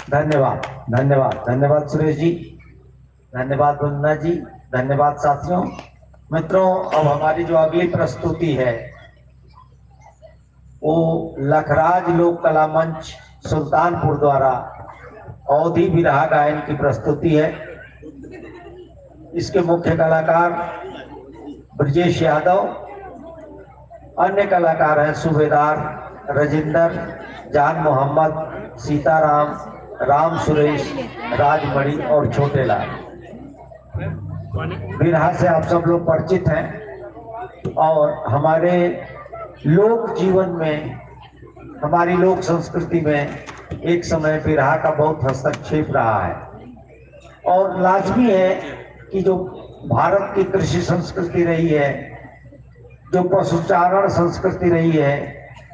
धन्यवाद धन्यवाद धन्यवाद सुरेश जी, धन्यवाद वंदना जी, धन्यवाद साथियों। मित्रों, अब हमारी जो अगली प्रस्तुति है वो लखराज लोक कला मंच सुल्तानपुर द्वारा अवधी बिरहा गायन की प्रस्तुति है। इसके मुख्य कलाकार ब्रजेश यादव, अन्य कलाकार हैं सूबेदार, राजेंद्र, जान मोहम्मद, सीताराम, राम सुरेश, राजमणि और छोटे लाल। बिरहा से आप सब लोग परिचित हैं और हमारे लोक जीवन में, हमारी लोक संस्कृति में एक समय बिरहा का बहुत हस्तक्षेप रहा है। और लाजमी है कि जो भारत की कृषि संस्कृति रही है, जो पशुचारण संस्कृति रही है,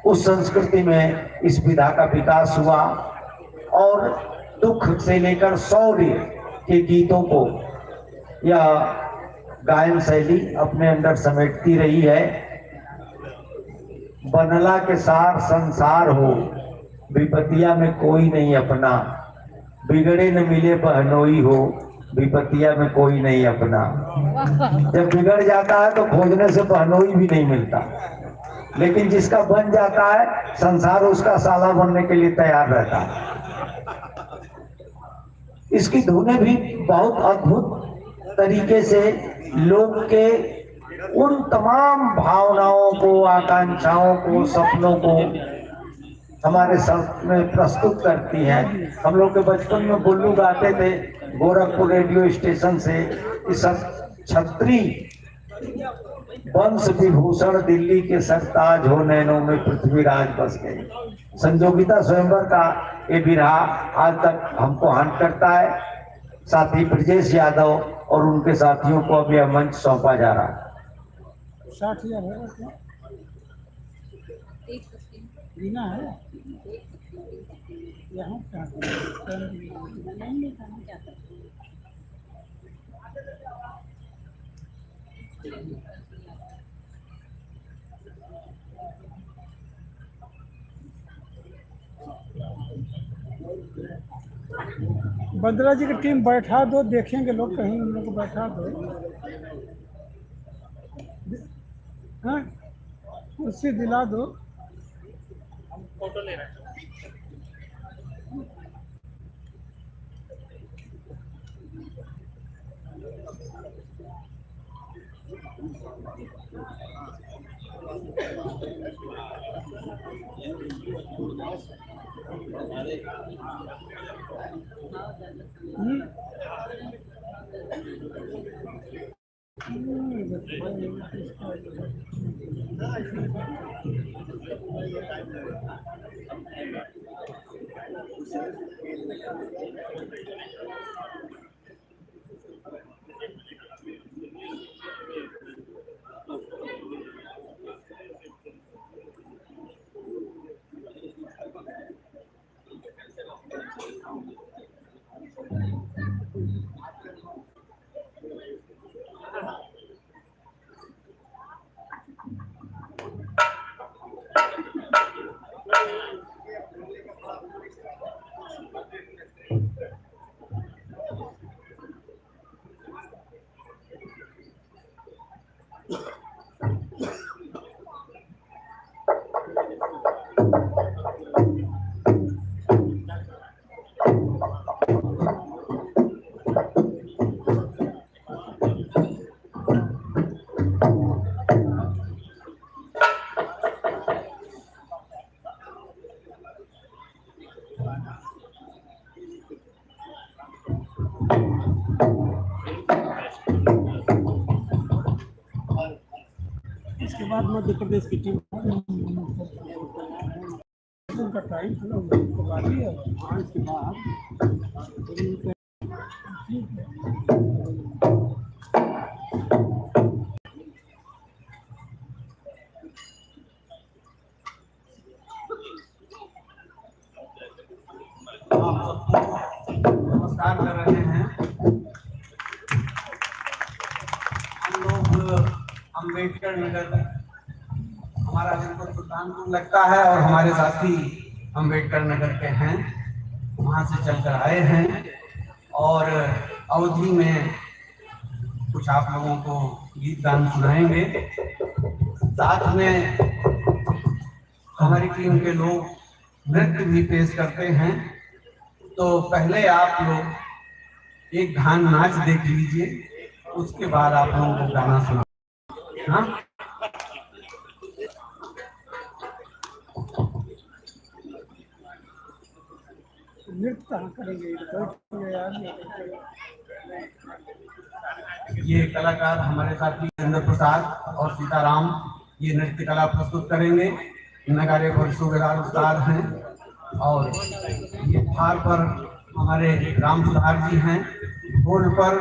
उस संस्कृति में इस विधा का विकास हुआ और दुख से लेकर शौर्य के गीतों को यह गायन शैली अपने अंदर समेटती रही है। बनला के सार संसार हो, विपतिया में कोई नहीं अपना, बिगड़े न मिले बहनोई हो, विपतिया में कोई नहीं अपना। जब बिगड़ जाता है तो खोजने से बहनोई भी नहीं मिलता, लेकिन जिसका बन जाता है संसार उसका साला बनने के लिए तैयार रहता है। इसकी धुनें भी बहुत अद्भुत तरीके से लोग के उन तमाम भावनाओं को, आकांक्षाओं को, सपनों को हमारे सामने प्रस्तुत करती हैं। हम लोग के बचपन में गुल्लू गाते थे गोरखपुर रेडियो स्टेशन से कि सब छत्री वंश विभूषण दिल्ली के सरताज हो, नैनों में पृथ्वीराज बस गए। संजोगिता स्वयंवर का ये बिरहा आज तक हमको हंट करता है। साथी ब्रजेश यादव और उनके साथियों को अब यह मंच सौंपा जा रहा है। 60,000 है यहाँ बंदरा जी की टीम बैठा दो, देखेंगे लोग, कहीं उन लोग को बैठा दो। हाँ, कुर्सी दिला दो। फोटो ले रहे हैं। इसके बाद मध्य प्रदेश की टीम का टाइम बाकी है। इसके बाद नमस्कार कर रहे हैं। हम लोग अम्बेडकर नगर, हमारा जनपद सुल्तानपुर लगता है और हमारे साथी अम्बेडकर नगर के हैं। वहाँ से चलकर आए हैं और अवधि में कुछ आप लोगों को गीत गान सुनाएंगे। साथ में हमारी टीम के लोग नृत्य भी पेश करते हैं। तो पहले आप लोग एक गान नाच देख लीजिए, उसके बाद आप लोगों को गाना सुना। हाँ, नृत्य कहाँ करेंगे यार। ये कलाकार हमारे साथी चंद्र प्रसाद और सीताराम ये नृत्य कला प्रस्तुत करेंगे। नगाड़े पर सूबेदार उस्ताद हैं और ये थाल पर हमारे राम सुधार जी हैं, ढोल पर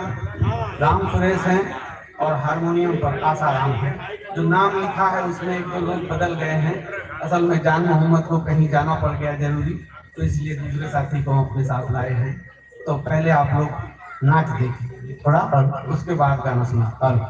राम सुरेश हैं और हारमोनियम पर आसाराम है। जो नाम लिखा है उसमें एक दो लोग बदल गए हैं, असल में जान मोहम्मद को कहीं जाना पड़ गया जरूरी, तो इसलिए दूसरे साथी को अपने साथ लाए हैं। तो पहले आप लोग नाच देखिए थोड़ा और उसके बाद गाना सुना। करिए।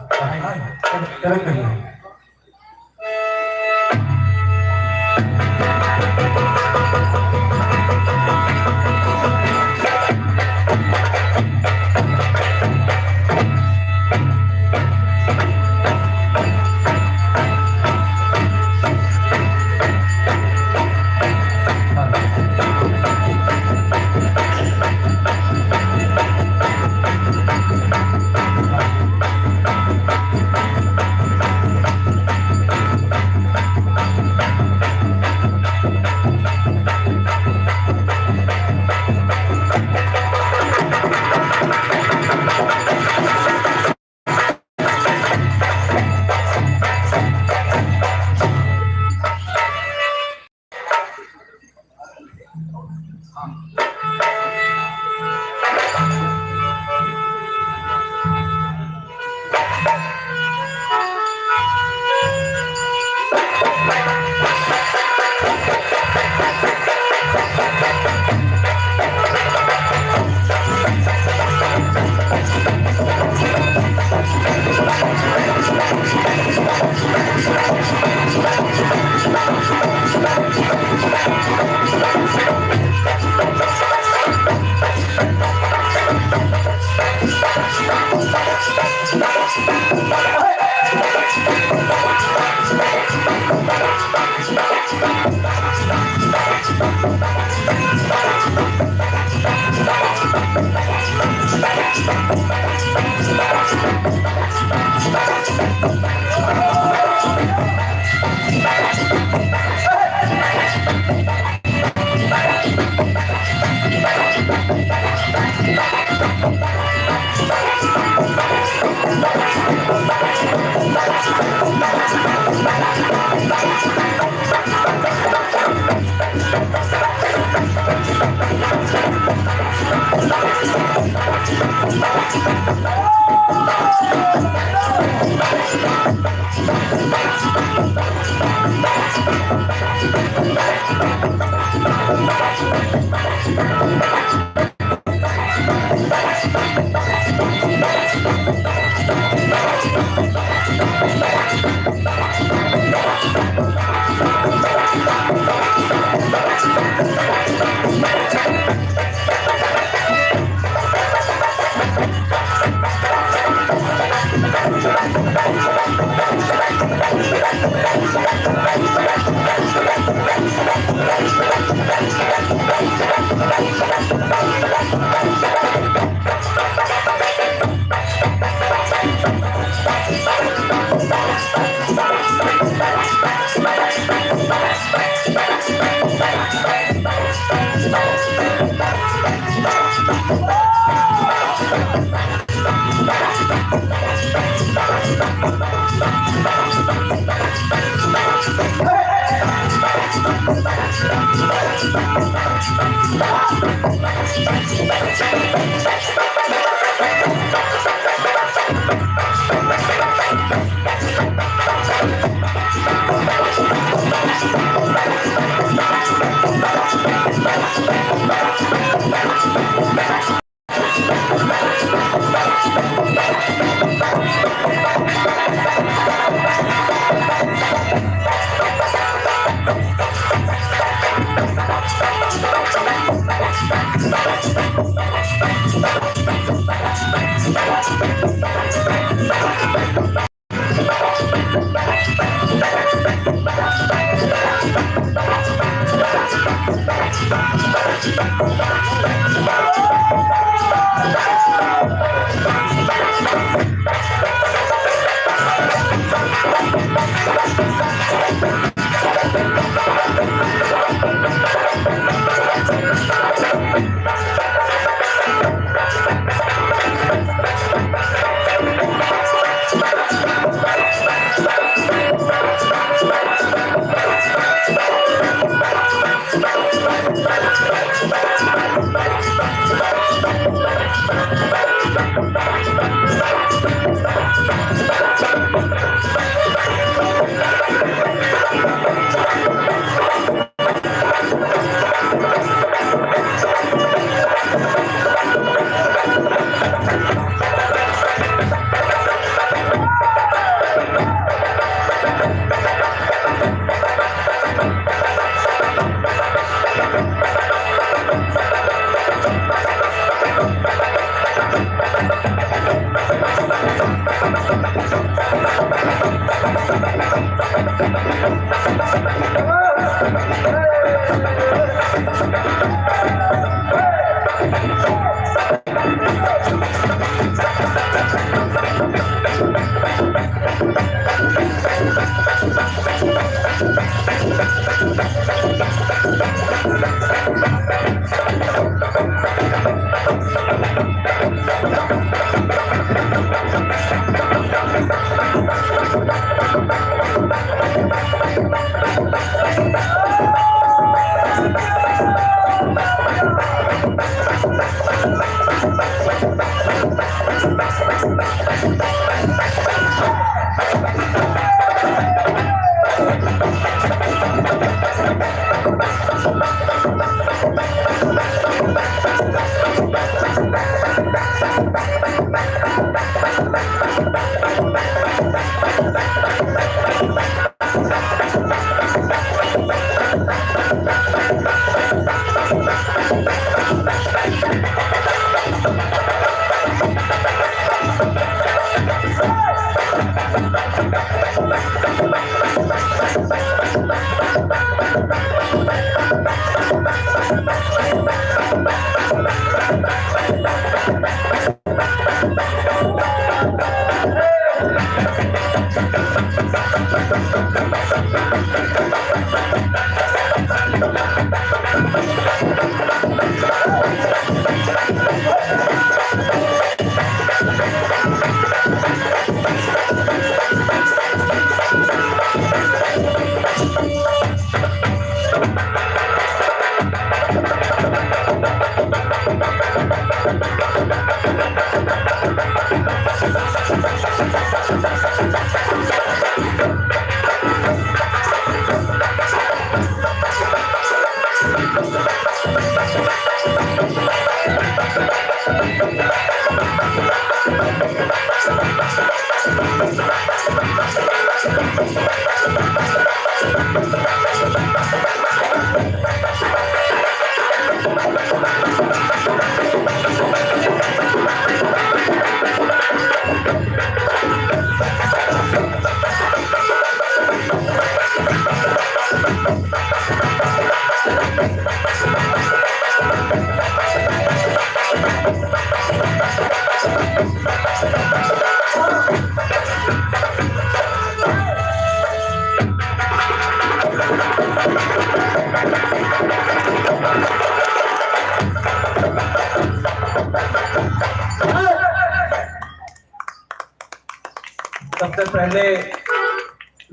सबसे पहले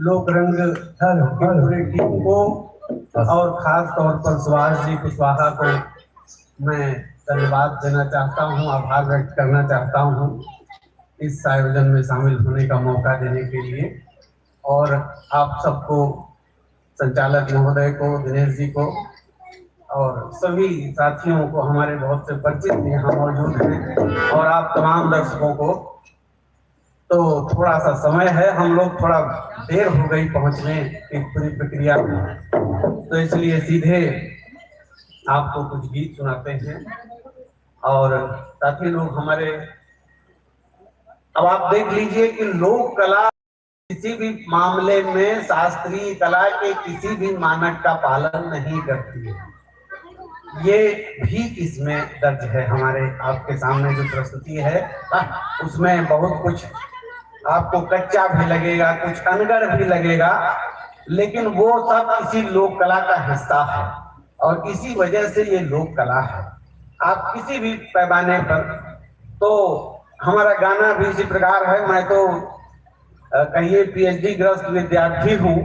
लोक रंग की पूरी टीम को और खास तौर पर सुभाष जी कुशवाहा को मैं धन्यवाद देना चाहता हूं, आभार व्यक्त करना चाहता हूं इस आयोजन में शामिल होने का मौका देने के लिए। और आप सबको, संचालक महोदय को, दिनेश जी को और सभी साथियों को, हमारे बहुत से परिचित यहाँ मौजूद हैं, और आप तमाम दर्शकों को। तो थोड़ा सा समय है, हम लोग थोड़ा देर हो गई पहुंचने की पूरी प्रक्रिया में, तो इसलिए सीधे आपको कुछ गीत सुनाते हैं। और साथी लोग हमारे, अब आप देख लीजिए कि लोक कला किसी भी मामले में शास्त्रीय कला के किसी भी मानक का पालन नहीं करती है। ये भी इसमें दर्ज है। हमारे आपके सामने जो प्रस्तुति है उसमें बहुत कुछ आपको कच्चा भी लगेगा, कुछ अनगढ़ भी लगेगा, लेकिन वो सब इसी लोक कला का हिस्सा है और इसी वजह से ये लोक कला है। आप किसी भी पैमाने पर, तो हमारा गाना भी इसी प्रकार है। मैं तो कहिए पीएचडी ग्रस्त विद्यार्थी हूँ,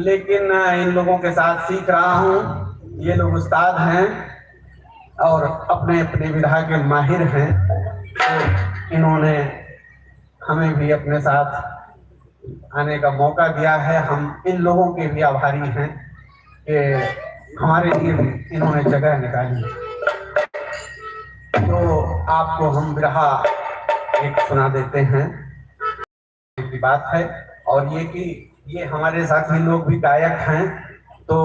लेकिन इन लोगों के साथ सीख रहा हूँ। ये लोग उस्ताद हैं और अपने अपने विधा के माहिर हैं, तो इन्होंने हमें भी अपने साथ आने का मौका दिया है। हम इन लोगों के भी आभारी हैं कि हमारे लिए भी इन्होंने जगह निकाली। तो आपको हम विरहा एक सुना देते हैं की बात है, और ये कि ये हमारे साथी लोग भी गायक हैं, तो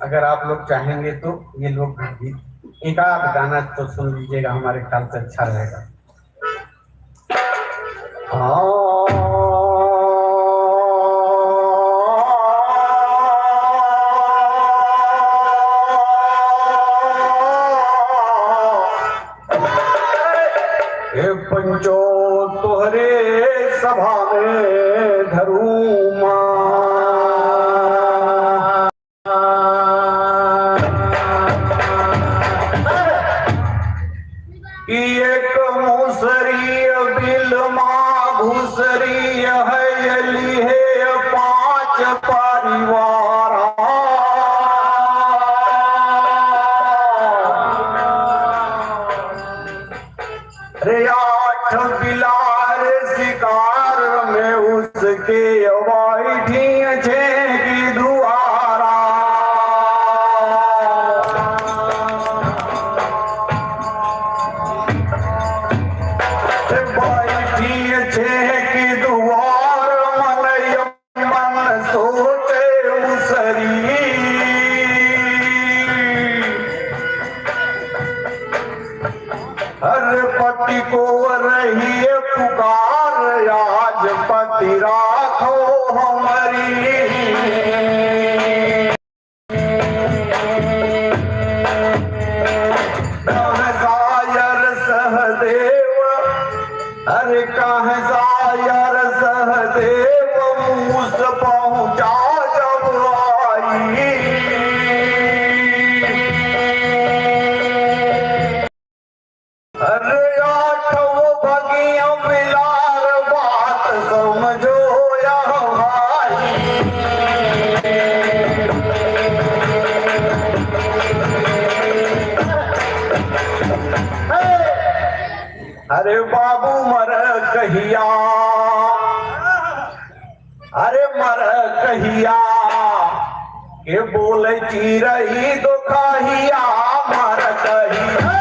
अगर आप लोग चाहेंगे तो ये लोग भी एक आध गाना तो सुन लीजिएगा, हमारे ख्याल से अच्छा रहेगा। पंचो तोहरे सभा में धरूमा एक मुसरी बिलमा घुसरी है यली है 5 परिवार। रे 8 बिलार शिकार में उसके बैठी छे की दुआरा। बैठी छे की दुआर मन सोचे उसरी। हर पति को रही पुकार आज पति राखो हमारी। सायर सहदेव, अरे कह सायर सहदेव मूस पहुंचा जब आई। अरे 8 बगिया बिलार बात समझो या भाई। अरे बाबू मर कहिया, अरे मर कहिया के बोले चिरई दो कहिया मर कहिया।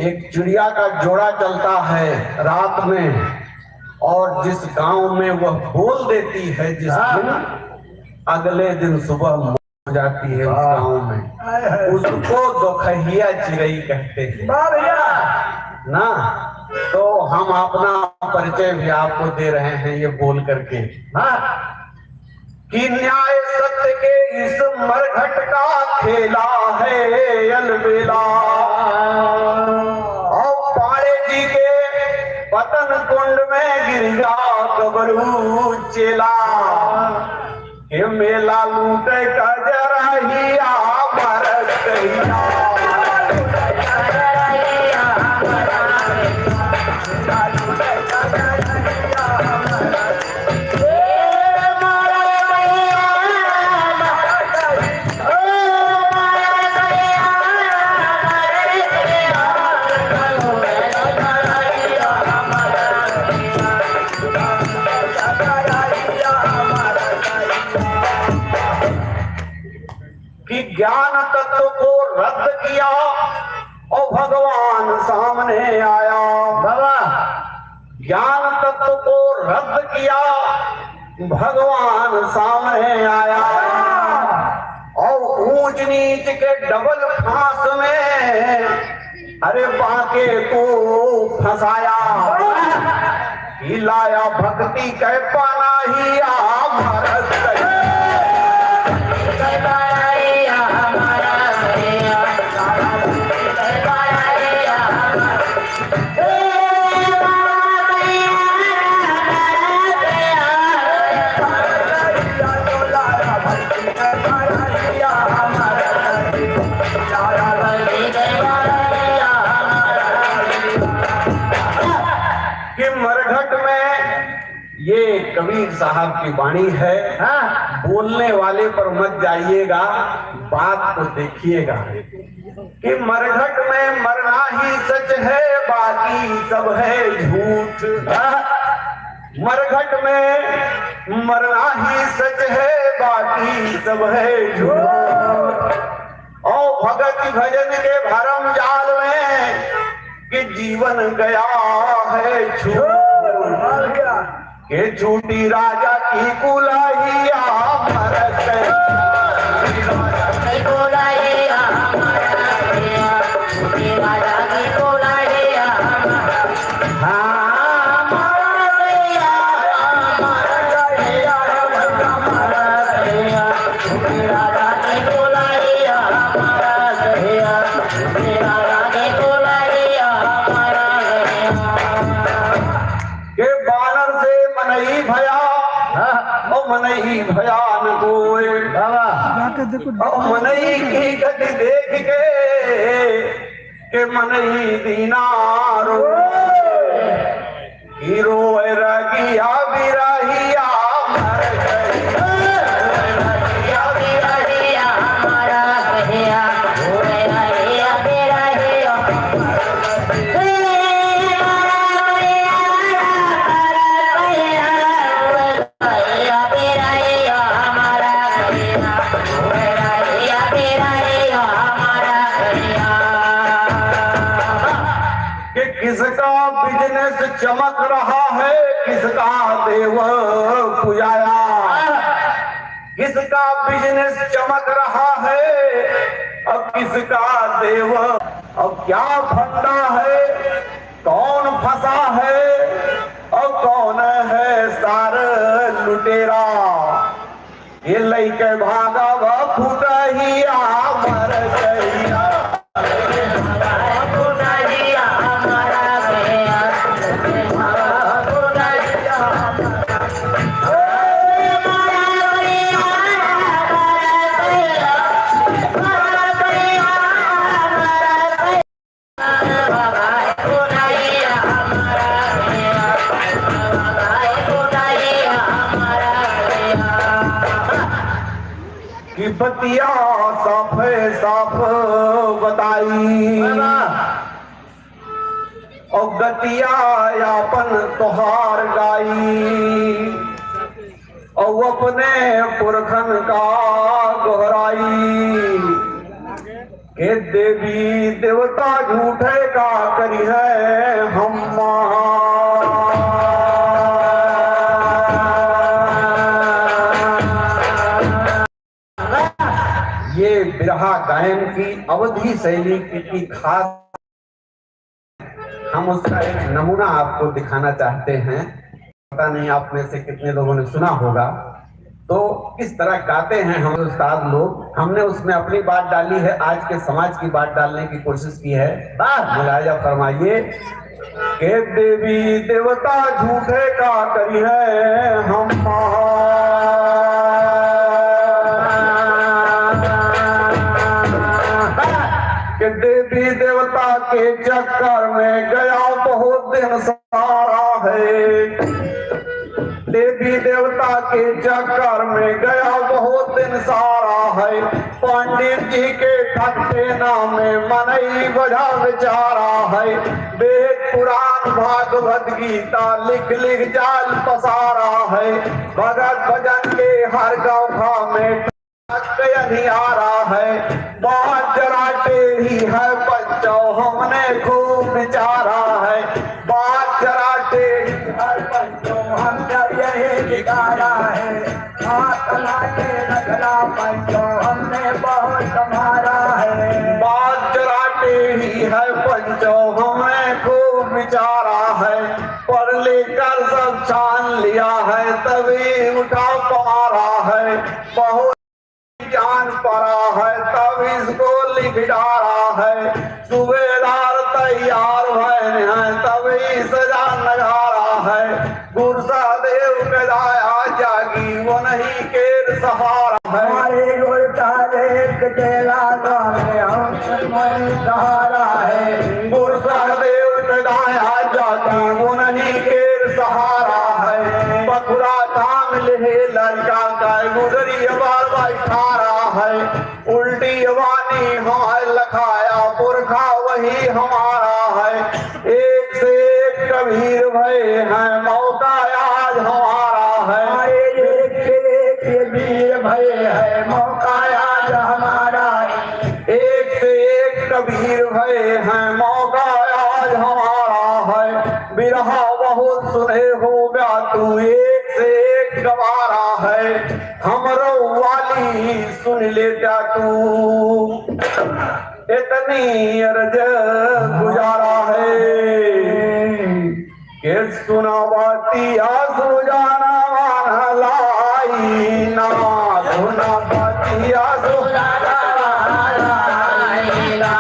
एक चिड़िया का जोड़ा चलता है रात में, और जिस गांव में वह बोल देती है जिस दिन, अगले दिन सुबह हो जाती है उस गांव में, उसको दोखहिया चिड़ई कहते हैं ना। तो हम अपना परिचय भी आपको दे रहे हैं ये बोल करके कि न्याय सत्य के इस मरघट का खेला है अलबेला। और पाड़े जी के पतन कुंड में गिरिया कबरू चेला, के मेला लूटे का जराहिया मर कहिया। कि ज्ञान तत्व को रद्द किया और भगवान सामने आया। बाबा ज्ञान तत्व को रद्द किया, भगवान सामने आया और ऊंच नीच के डबल फांस में अरे बाके को फंसाया, लाया भक्ति कह पाना ही भारत ये कबीर साहब की वाणी है। बोलने वाले पर मत जाइएगा, बात को देखिएगा कि मरघट में मरना ही सच है, बाकी सब है झूठ। मरघट में मरना ही सच है, बाकी सब है झूठ। और भगत भजन के भरम जाल में कि जीवन गया है छूट। के झूठी राजा की कुलाहिया मर गई, मनई भयान कोई मनई की गति देख के मनई दीनारो हीरो रगिया बिरहिया मर चमक रहा है, किसका देव पुजाया, किसका बिजनेस चमक रहा है, अब किसका देव, अब क्या फंडा है, कौन फंसा है, अब कौन है सार लुटेरा। ये लइके भागा फूटा ही मर गई। बतिया साफ साफ बताई और गतिया यापन तोहार गाई और अपने पुरखन का दोहराई के देवी देवता झूठे का करी है हम ये बिरहा गायन की अवधि शैली की खास हम उसका एक नमूना आपको दिखाना चाहते हैं। पता नहीं आप में से कितने लोगों ने सुना होगा। तो किस तरह गाते हैं हम उस्ताद लोग। हमने उसमें अपनी बात डाली है, आज के समाज की बात डालने की कोशिश की है। मुलाजा फरमाइए के देवी देवता झूठे का करी है हम के देवी देवता के चक्कर में गया बहुत दिन सारा है। देवी देवता के चक्कर में गया बहुत दिन सारा है। पंडित जी के ठट्टे नाम में मनई बजा बेचारा है। वेद पुराण भागवत गीता लिख लिख जाल पसारा है। भगत भजन के हर गाँव में नहीं आ रहा है। बात जरा टेढ़ी है बच्चों हमने खूब विचारा है। बात जरा टेढ़ी बेचारा है, पढ़ लेकर सब छान लिया है, तभी उठा पारा है, बहुत ज्ञान पड़ा है, तब इसको लिख डाला है, सूबेदार तैयार भय है, तभी सजा नगारा है, गुरसा देव के दाया जागी वो नहीं के सहारा है, हमारे गुरसा देव के सहारा है, गुरसा देव के दाया जागी वो नहीं के सहारा है, बखुरा काम ले लड़का का गुजरी बार बैठा है, उल्टी वाणी हमारे लखाया पुरखा वही हमारा है, एक से एक कबीर भय है, मौका आज हमारा है, एक से एक वीर भय है, मौका आज हमारा है, एक से एक कबीर भय है, मौका आज हमारा है, बिरहा बहुत सुने हो गया तू एक से एक गवारा है, हमरो वाली सुन लेता तू इतनी अर्ज गुजारा है कि सुना बातिया सुजाना वाला लाई ना, सुना बातिया सुजाना वाला लाई ना,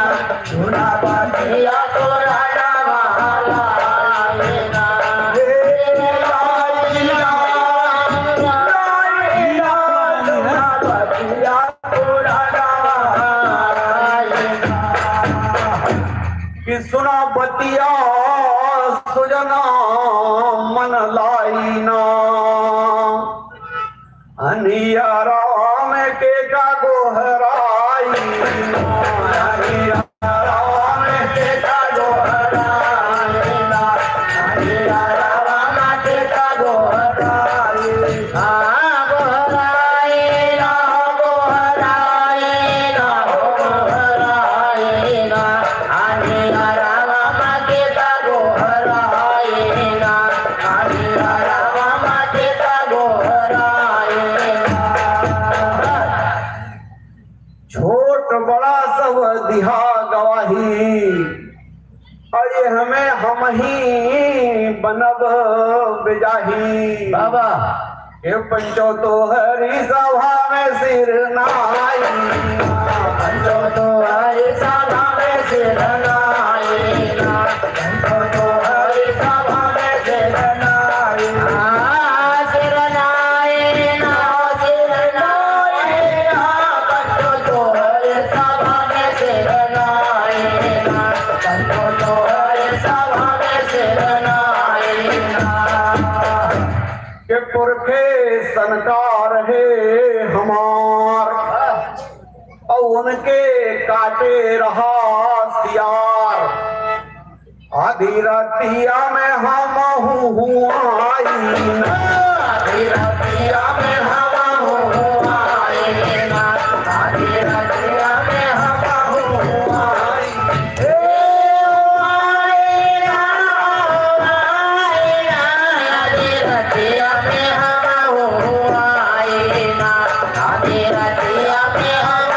सुना बातिया सुजाना वाला लाई ना, कि सुना बतिया सुजना मन लाइना, अनियारा में के का गोहराई, अनियारा में के का गोहराई, अनियारा में के का गोहराई, गोहराई ना, गोहराई ना, गोहराई ना, अनियारा में के का गोहराई ना, अनियारा में के का गोहराई ना, छोट बड़ा सब दिहा गवाही, अरे हमें हम ही बनब बिजाही, बाबा ये पंचो तो हरी सभा में सिर नाई, पंचो तो हरि सभा में सिर नाई ना, पंचो तो हरि सभा में सिर नाई, सिर नाई ना, सिर नाई ना, पंचो तो हरि सभा में सिर नाई ना, पंचो तो हरि सभा में सिर नाई ना, के पुरखे संकार है हमार, और उनके काटे रहा सियार, आधी रातिया में हम हुआई ना, आधी रातिया में हम हुआई ना, आधी रातिया में हम हुआई, हुआई ना, हुआई ना, आधी रातिया में हम हुआई ना, आधी रातिया में हम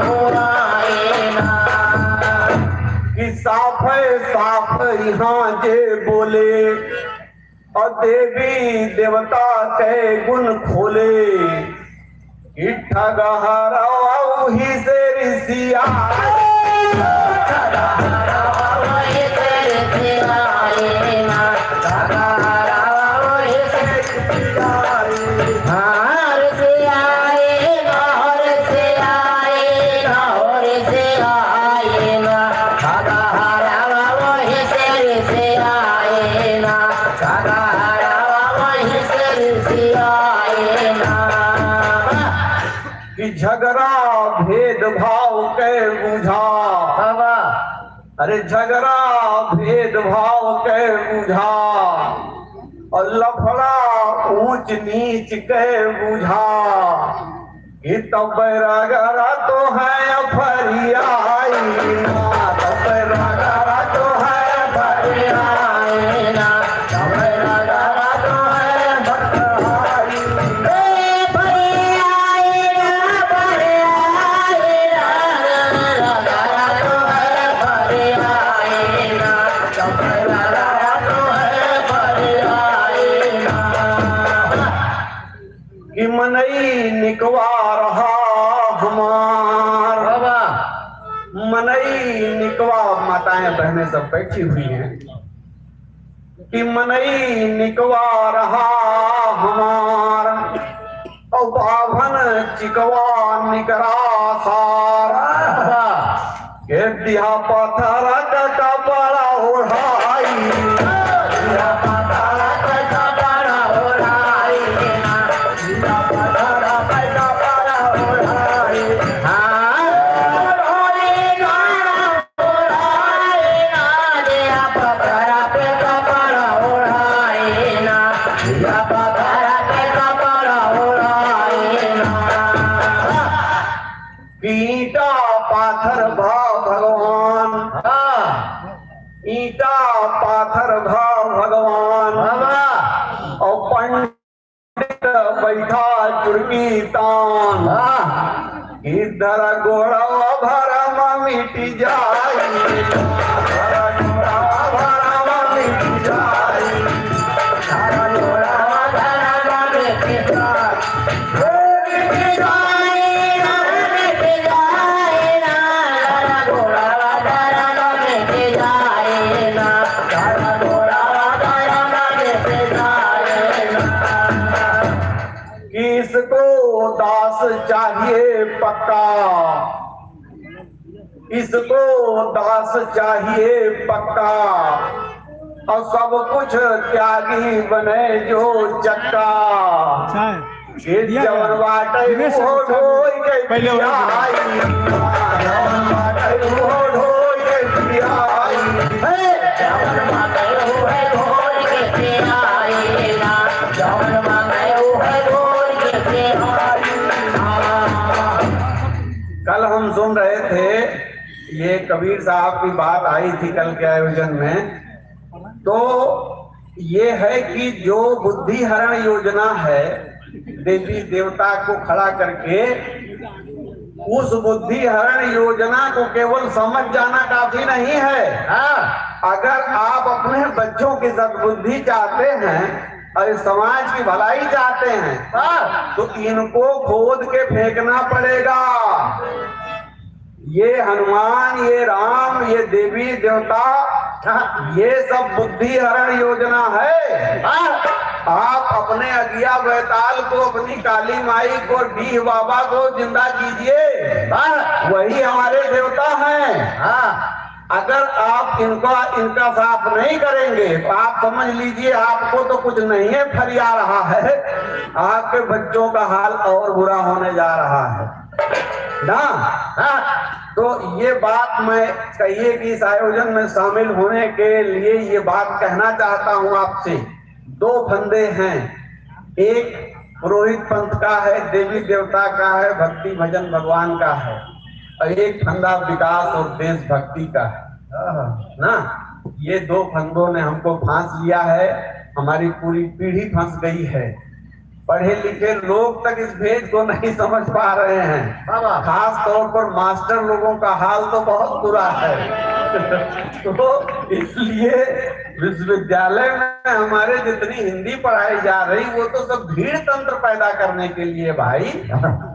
हुआई ना, कि साफ यहाँ जे बोले, और देवी देवता के गुण खोले, कि ठगहरा ही से ऋषिया, कि झगड़ा भेदभाव के बुझा, अरे झगड़ा भेदभाव के बुझा, और लफड़ा ऊंच नीच के बुझा, कि तब बैरागरा तो है फरियाई ना, तब बैरागरा तो है फरियाई ना, तब बैरागरा तो है भटकाई, Bye. माताएं बहनें सब बैठी हुई हैं कि मनई निकवा रहा हमार और बाभन चिकवा निकरा सारा के दिया पत्थर का कपड़ा ओढ़ाई दिया पत्थर का कपड़ा ओढ़ाई दिया पत्थर का कपड़ा ओढ़ाई ईटा पाथर भाव भगवान ईटा पाथर भाव भगवान और पंडित बैठा चुड़की तान इधर गोड़ा भरम मिट जाई इधर गोड़ा भरम मिट जाई इधर गोड़ा भरम मिट इसको दास चाहिए पक्का इसको दास चाहिए पक्का और सब कुछ त्यागी बने जो चक्का जवन बाटे वो ढोई के पियाई जवन बाटे वो ढोई के पियाई जवन बाटे वो ढोई के पियाई जवन बाटे वो कल हम सुन रहे थे ये कबीर साहब की बात आई थी कल के आयोजन में तो ये है कि जो बुद्धि हरण योजना है देवी देवता को खड़ा करके उस बुद्धि हरण योजना को केवल समझ जाना काफी नहीं है अगर आप अपने बच्चों की सद्बुद्धि चाहते हैं और समाज की भलाई चाहते हैं तो इनको खोद के फेंकना पड़ेगा ये हनुमान ये राम ये देवी देवता ये सब बुद्धि हरण योजना है आप अपने अगिया बैताल को अपनी काली माई को डीह बाबा को जिंदा कीजिए वही हमारे देवता हैं अगर आप इनका साथ नहीं करेंगे तो आप समझ लीजिए आपको तो कुछ नहीं है फरिया रहा है आपके बच्चों का हाल और बुरा होने जा रहा है ना तो ये बात मैं कहिए कि इस आयोजन में शामिल होने के लिए ये बात कहना चाहता हूँ आपसे दो फंदे हैं एक पुरोहित पंथ का है देवी देवता का है भक्ति भजन भगवान का है और एक फंदा विकास और देशभक्ति का है ना ये दो फंदों ने हमको फांस लिया है हमारी पूरी पीढ़ी फंस गई है पढ़े लिखे लोग तक इस भेद को नहीं समझ पा रहे हैं खास तौर पर मास्टर लोगों का हाल तो बहुत बुरा है तो इसलिए विश्वविद्यालय में हमारे जितनी हिंदी पढ़ाई जा रही वो तो सब भीड़ तंत्र पैदा करने के लिए भाई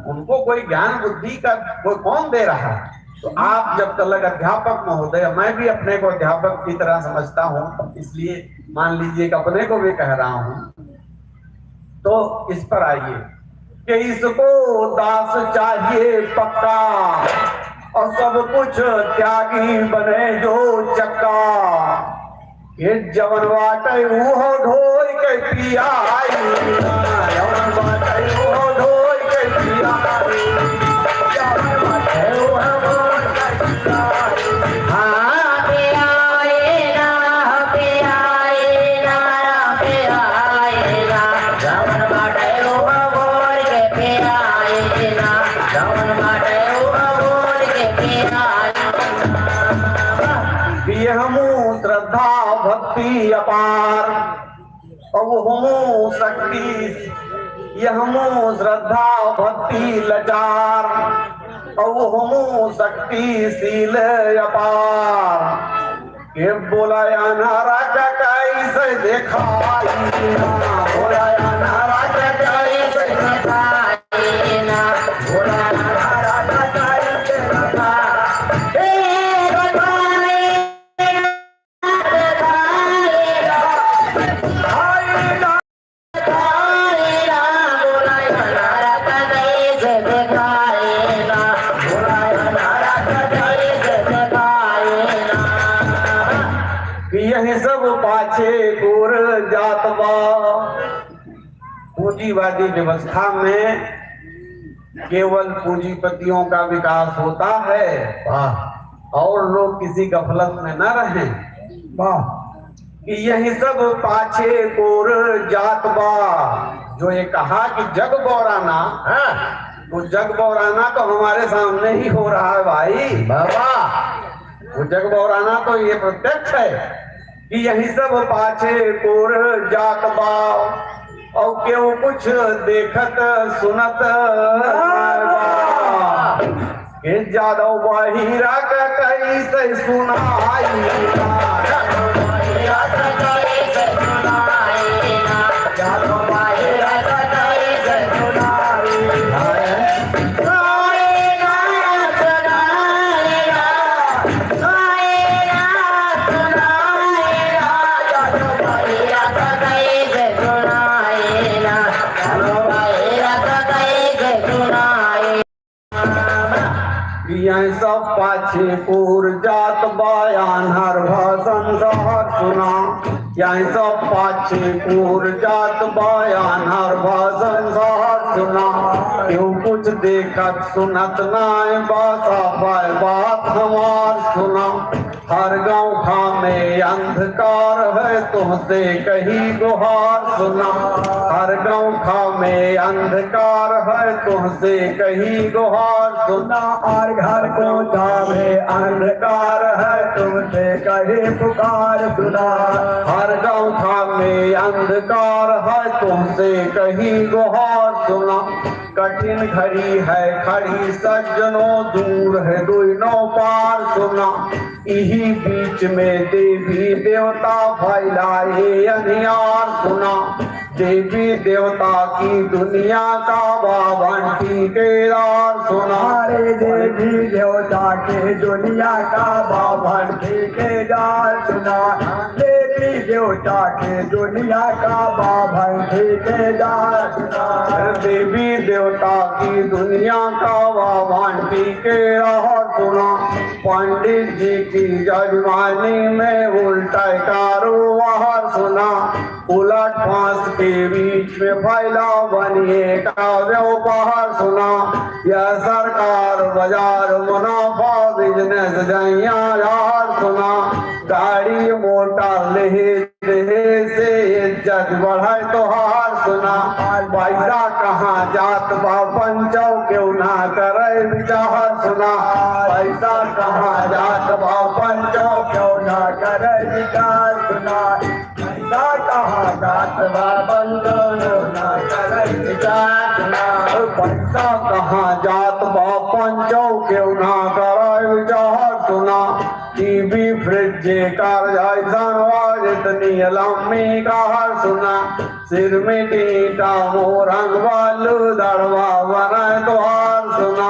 उनको कोई ज्ञान बुद्धि का कोई कौन दे रहा है तो आप जब तक अध्यापक महोदय मैं भी अपने को अध्यापक की तरह समझता हूँ इसलिए मान लीजिए कि अपने को भी कह रहा हूँ तो इस पर आइए कि इसको दास चाहिए पक्का और सब कुछ त्यागी बने जो चक्का ये जवन बाटे वो ढोई के पियाई जवन बाटे वो ढोई के पियाई जवन बाटे वो ढोई के पियाई हाँ पियाई ना जवन बाटे वो ढोई के पियाई ना जवन बाटे वो ढोई के पियाई ये हमू श्रद्धा भक्ति अपार अब हमू शक्ति ये हमू श्रद्धा भक्ति लचार अब हमू शक्तिशील अपार ये बोला या नारा का कैसे देखा बोला या नारा का कैसे देखा बोला नारा का कैसे देखा कुर जातवा। पूंजीवादी व्यवस्था में केवल पूंजीपतियों का विकास होता है और लोग किसी गफलत में न रहें कि यही सब पाछे कोर जात बा। जो ये कहा कि जग बौराना, वो जग बौराना तो हमारे सामने ही हो रहा है भाई बाबा। वो जग बौराना तो ये प्रत्यक्ष है कि यही सब पाछे कोर जात बा और क्यों कुछ देखत सुनत के जादव बहिरा का कैसे सुनाई सब पाछे पूर जात बयान हर भाषण सहर सुना। यही सब पाछे पूर जात बयान हर भाषण सहर सुना। क्यों कुछ देखत सुनत नाय बासा पाए बात हमार सुना। हर गाँव खा में अंधकार है तुमसे कही गुहार सुना। हर गाँव खा में अंधकार है तुमसे कही गुहार सुना। हर घर को में अंधकार है तुमसे कही पुकार सुना। हर गाँव खा में अंधकार है तुमसे कही गुहार सुना। कठिन घड़ी है खड़ी सज्जनों दूर है दोनों पार सुना। यही बीच में देवी देवता फैलाए अंधियार सुना। देवी देवता की दुनिया का बावन ठेकेदार सुना। रे देवी देवता के दुनिया का बावन ठेकेदार सुना। देवी देवता के दुनिया का बावन ठेकेदार सुना। देवी देवता की दुनिया का बावन ठेकेदार सुना। पंडित जी की जजमानी में उल्टा कारोबार सुना। उलट फांस के बीच में फैला बनिए का व्यापार सुना। यह सरकार बाजार मुनाफा बिजनेस जैयार सुना। गाड़ी मोटर ले से इज्जत बढ़ाए तो हार सुना। पैसा कहाँ जात बा पंचौ क्यों ना करे विचार सुना। पैसा कहाँ जात बा पंचौ क्यों ना करे विचार सुना। पैसा कहाँ जात बा पंचौ ना करे विचार सुना। पैसा कहाँ जात बा पंचौ क्यों ना करे विचार सुना। टीवी फ्रिज कार जायसान इतनी लम्बी कार सुना। सिर में टीटा मोरंग बालू दड़वा बनाए तो हार सुना।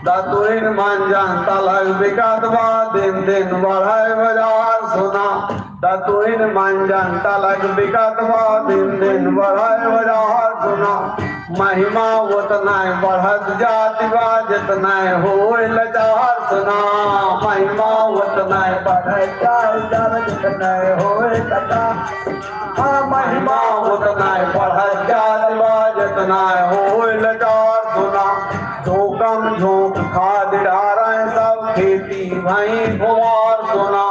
दतुइन मंजन तलक बिकत बा दिन दिन बढ़ाए बाजार सुना। दतुइन मंजन तलक बिकत बा दिन दिन बढ़ाए बाजार सुना। महिमा उतना बढ़त जाति बा जितना हो लाचार सुना। महिमा उतना बढ़त जाति जितना हो लाचार। महिमा उतना बढ़त जाति बा जितना हो लाचार सुना। झोंकम झोंक खाद डारें सब खेती वहीं गुमार सुना।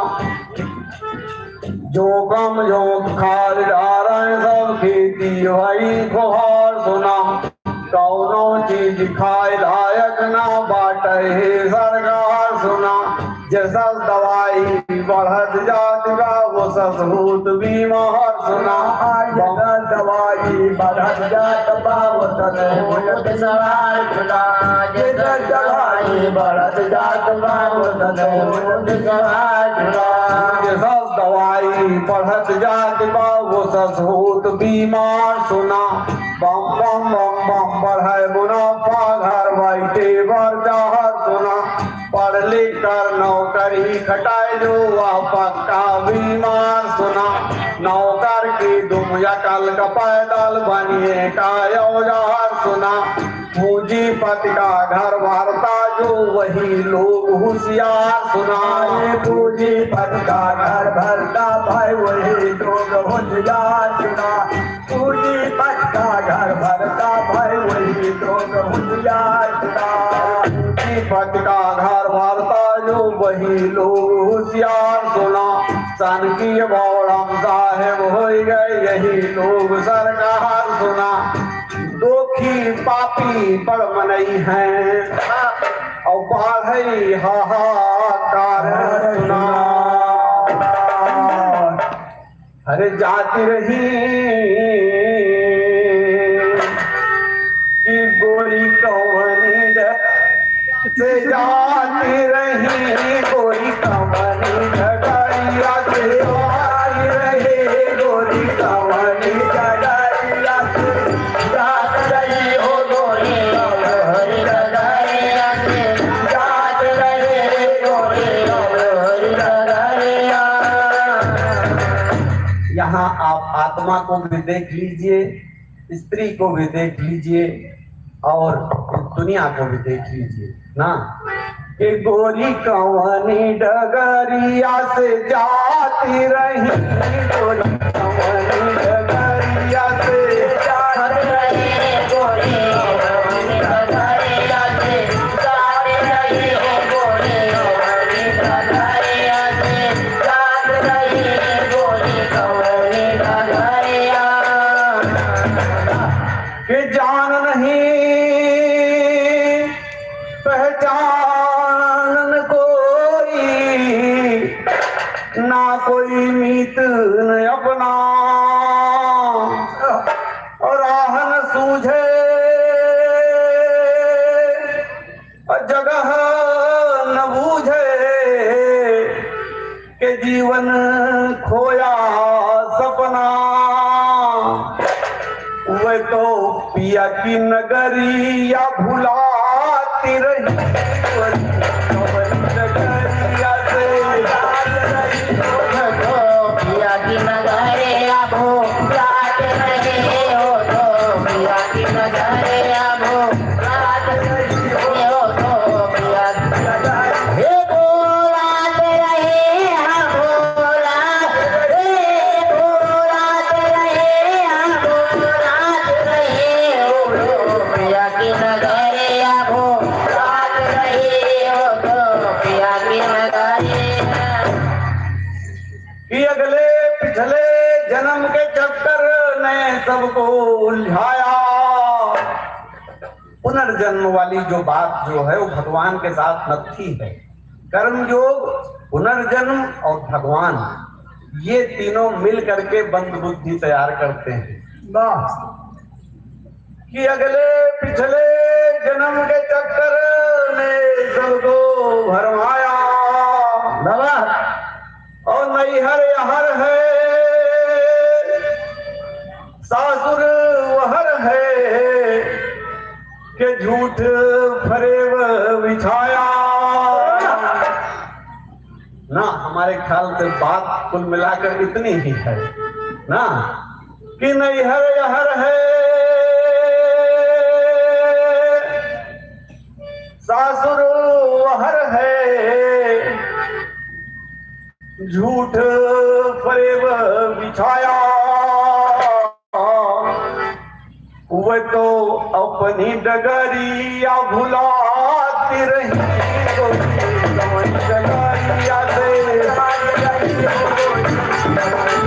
जोकम जोक खाद डारें सब खेती वहीं गुहार सुना। कौनो चीज खाए लायक ना बाटे सरकार सुना। जैसा दवाई बढ़त जात बा वो ससहूत बीमार सुना। जैसा दवाई बढ़त जात बा वो ससहूत बीमार सुना। जैसा दवाई बढ़त जात बा वो ससहूत बीमार सुना। जैसा दवाई बढ़त जात बा वो ससहूत बीमार सुना। बम बम बम बम बढ़े मुनाफा घर बैठे बरदार सुना। पढ़ लिख कर नौकरी खटाए जो पक्का बीमार सुना। नौकर की दुम यकल का पैदल बनिए का औजार सुना। पूंजीपति का घर वार्ता जो वही लोग होशियार सुनाए। पूंजीपति का घर भरता भाई वही लोग होशियार सुना। पूंजीपति का घर भरता भाई वही लोग होशियार सुना। पूंजीपति का घर वार्ता जो वही लोग होशियार सुना। चाणक्य बौड़म साहेब हो गए यही लोग सरकार सुना। दोखी पापी बड़ मनई हैं और बाढ़ई हाहाकार सुना। अरे जाती रही कि गोरी कौनी से जाती रही। गोरी कौनी डगरिया से आई रही। गोरी कौनी डगरिया से जात रही हो। गोरी कौनी डगरिया से जात रही। गोरी कौनी डगरिया। यहाँ आप आत्मा को भी देख लीजिए, स्त्री को भी देख लीजिए और दुनिया को भी देख लीजिए ना कि गोरी कौनी डगरिया से जाती रही। गोरी कौनी डगरिया से जाती रही। गोरी कौनी डगरिया से जाती रही। गोरी कौनी डगरिया से जाती रही। गोरी कौनी डगरिया कि जान नहीं पहचान कोई ना कोई मीत न अपना और राह न सूझे जगह न बूझे के जीवन खोया सपना। वह तो पिया की नगरिया भुलाती रही। नगरिया से पिया की नगरिया भुलाती रही हो। तो पिया की नगरिया भुलाती रही हो। तो पिया की नगरिया भुलाती रही। हम भुलाते रहे। भुलाते रहे। हम भुलाते रहे हो। पिया की नगरिया भुलाते रही हो। तो पिया की नगरिया कि अगले पिछले जन्म के चक्कर ने सबको उलझाया। पुनर्जन्म वाली जो बात जो है वो भगवान के साथ नथी है। कर्म योग, पुनर्जन्म और भगवान ये तीनों मिल करके बंद बुद्धि तैयार करते हैं। बस कि अगले पिछले जन्म के चक्कर ने सबको भरमाया। और नैहर यहर है सासुर वहर है के झूठ फरेब बिछाया ना। हमारे ख्याल से बात कुल मिलाकर इतनी ही है ना कि नैहर यहर है सासुर वहर है झूठ फरेब बिछाया। वह तो अपनी डगरिया भुलाती रही। डगरिया से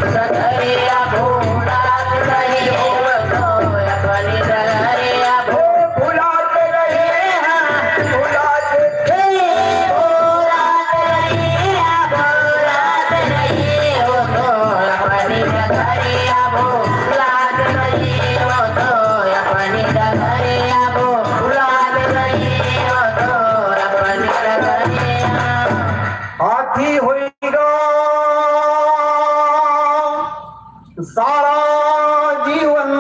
डगरिया भुलाती रही हो। तो अपनी डगरिया भुलाते रहे। भुलाते रही हो। तो अपनी डगरिया भुलाते रही हो। तो अपनी डगरिया भुलाते रही हो। तो अपनी डगरिया हाथी होएगा सारा जीवन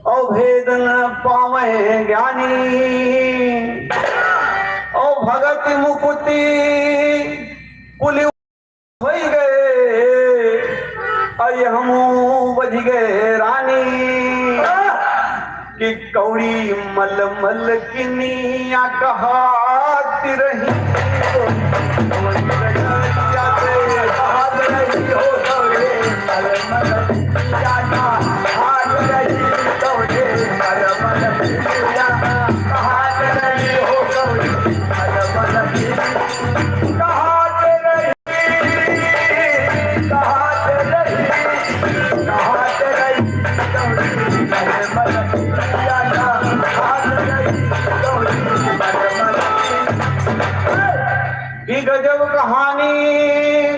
और भेद न पावे ज्ञानी। और भगत मुकुति पुलि हो गए। अय हम बज गए रानी कि कौड़ी मलमल किनिया कहात रही की गजब कहानी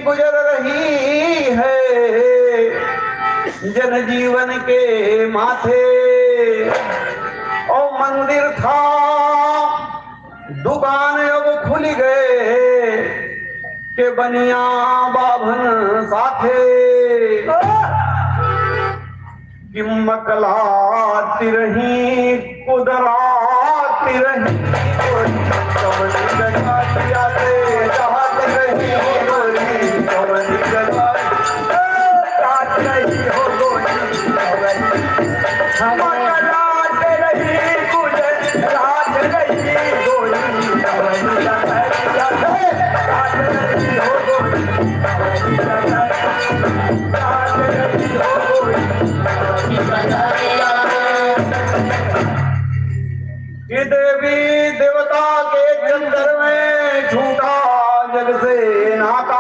गुजर रही है जनजीवन के माथे। और मंदिर था दुकान अब खुल गए के बनिया बाभन साथे कि मकलाती रही कुदराती रही कि देवी देवता के चक्कर में छूटा जग से नाता।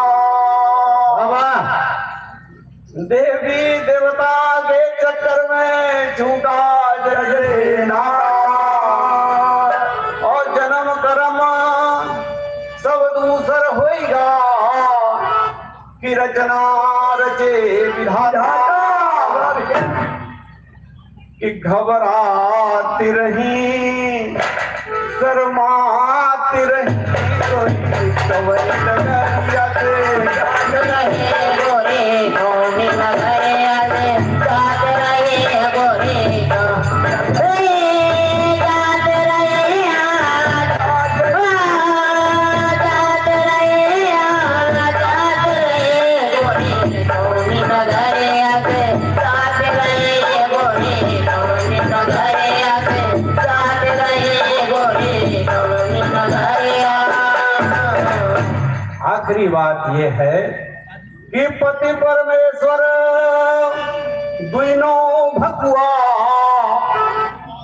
देवी देवता के चक्कर में छूटा जग से नाता। और जन्म कर्म सब दूसर होएगा कि रचना रचे विधाता। कि घबराती रही शर्माती रही कोई कवई नगरिया से जात रहे गोरे कौनी नगरिया से जात रहे गोरे जात रहे जात रहे गोरे कौनी नगरिया से जात रहे गोरे आखिरी बात यह है कि पति परमेश्वर दुइनो भकुआ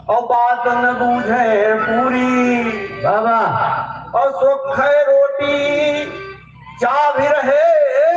और बात न बूझे पूरी बाबा। और सुख रोटी चा भी रहे